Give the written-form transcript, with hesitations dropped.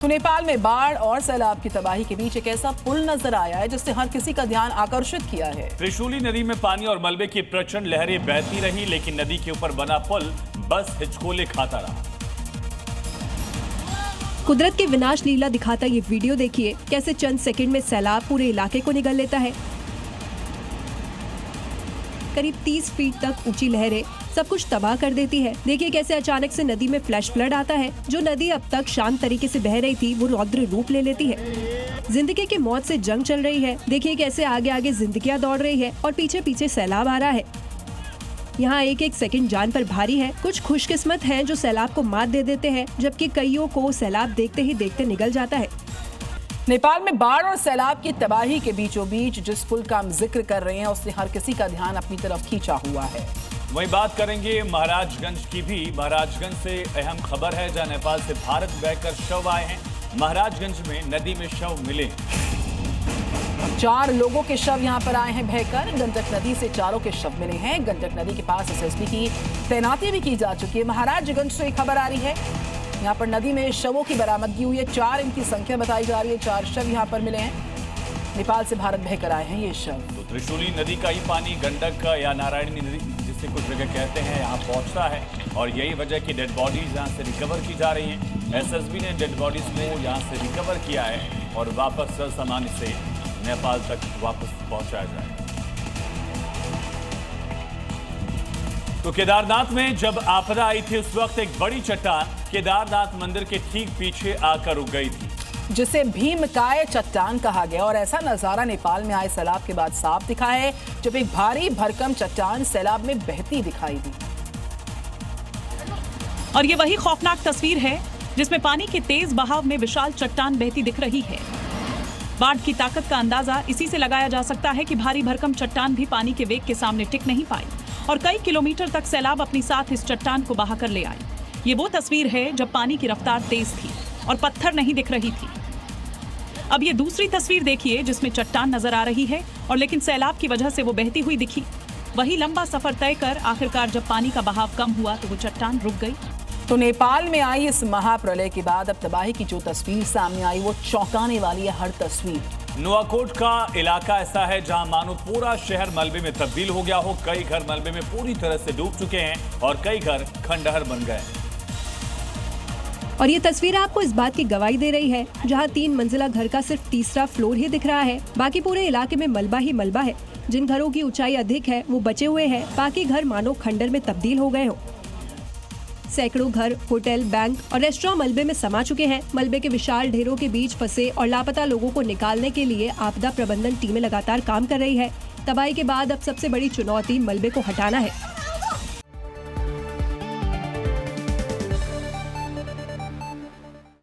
तो नेपाल में बाढ़ और सैलाब की तबाही के बीच एक ऐसा पुल नजर आया है जिससे हर किसी का ध्यान आकर्षित किया है। त्रिशूली नदी में पानी और मलबे की प्रचंड लहरें बहती रही, लेकिन नदी के ऊपर बना पुल बस हिचकोले खाता रहा। कुदरत की विनाश लीला दिखाता ये वीडियो देखिए, कैसे चंद सेकंड में सैलाब पूरे इलाके को निगल लेता है। करीब 30 फीट तक ऊंची लहरें सब कुछ तबाह कर देती है। देखिए कैसे अचानक से नदी में फ्लैश फ्लड आता है। जो नदी अब तक शांत तरीके से बह रही थी वो रौद्र रूप ले लेती है। जिंदगी की मौत से जंग चल रही है। देखिए कैसे आगे आगे जिंदगियां दौड़ रही है और पीछे पीछे सैलाब आ रहा है। यहाँ एक एक सेकंड जान पर भारी है। कुछ खुशकिस्मत हैं जो सैलाब को मात दे देते हैं, जबकि कईयों को सैलाब देखते ही देखते निगल जाता है। नेपाल में बाढ़ और सैलाब की तबाही के बीचों बीच जिस पुल का हम जिक्र कर रहे हैं उससे हर किसी का ध्यान अपनी तरफ खींचा हुआ है। वहीं बात करेंगे महाराजगंज की भी। महाराजगंज से अहम खबर है, जहां नेपाल से भारत बहकर शव आए हैं। महाराजगंज में नदी में शव मिले। 4 लोगों के शव यहां पर आए हैं बहकर। गंडक नदी से 4 के शव मिले हैं। गंडक नदी के पास एसएसबी की तैनाती भी की जा चुकी है। महाराजगंज से खबर आ रही है, यहाँ पर नदी में शवों की बरामदगी हुई है। 4 इनकी संख्या बताई जा रही है। 4 शव यहाँ पर मिले हैं। नेपाल से भारत बहकर आए हैं ये शव। तो त्रिशूली नदी का ही पानी गंडक का या नारायणी नदी जिसे कुछ जगह कहते हैं यहाँ पहुँचता है, और यही वजह की डेड बॉडीज यहाँ से रिकवर की जा रही हैं। एसएसबी ने डेड बॉडीज को यहाँ से रिकवर किया है और वापस सामान्य से नेपाल तक वापस पहुँचाया जाए। तो केदारनाथ में जब आपदा आई थी उस वक्त एक बड़ी चट्टान केदारनाथ मंदिर के ठीक पीछे आकर रुक गई थी, जिसे भीमकाय चट्टान कहा गया। और ऐसा नजारा नेपाल में आए सैलाब के बाद साफ दिखा है, जब एक भारी भरकम चट्टान सैलाब में बहती दिखाई दी। और ये वही खौफनाक तस्वीर है जिसमें पानी के तेज बहाव में विशाल चट्टान बहती दिख रही है। बाढ़ की ताकत का अंदाजा इसी से लगाया जा सकता है कि भारी भरकम चट्टान भी पानी के वेग के सामने टिक नहीं पाई और कई किलोमीटर तक सैलाब अपनी साथ इस चट्टान को बहा कर ले आई। ये वो तस्वीर है जब पानी की रफ्तार तेज थी और पत्थर नहीं दिख रही थी। अब ये दूसरी तस्वीर देखिए जिसमें चट्टान नजर आ रही है और लेकिन सैलाब की वजह से वो बहती हुई दिखी। वही लंबा सफर तय कर आखिरकार जब पानी का बहाव कम हुआ तो वो चट्टान रुक गई। तो नेपाल में आई इस महाप्रलय के बाद अब तबाही की जो तस्वीर सामने आई वो चौंकाने वाली है। हर तस्वीर नुआकोट का इलाका ऐसा है जहां मानो पूरा शहर मलबे में तब्दील हो गया हो। कई घर मलबे में पूरी तरह से डूब चुके हैं और कई घर खंडहर बन गए। और ये तस्वीर आपको इस बात की गवाही दे रही है, जहां 3 मंजिला घर का सिर्फ तीसरा फ्लोर ही दिख रहा है। बाकी पूरे इलाके में मलबा ही मलबा है। जिन घरों की ऊंचाई अधिक है वो बचे हुए हैं, बाकी घर मानो खंडर में तब्दील हो गए हो। सैकड़ों घर, होटल, बैंक और रेस्टोरेंट मलबे में समा चुके हैं। मलबे के विशाल ढेरों के बीच फंसे और लापता लोगों को निकालने के लिए आपदा प्रबंधन टीमें लगातार काम कर रही है। तबाही के बाद अब सबसे बड़ी चुनौती मलबे को हटाना है।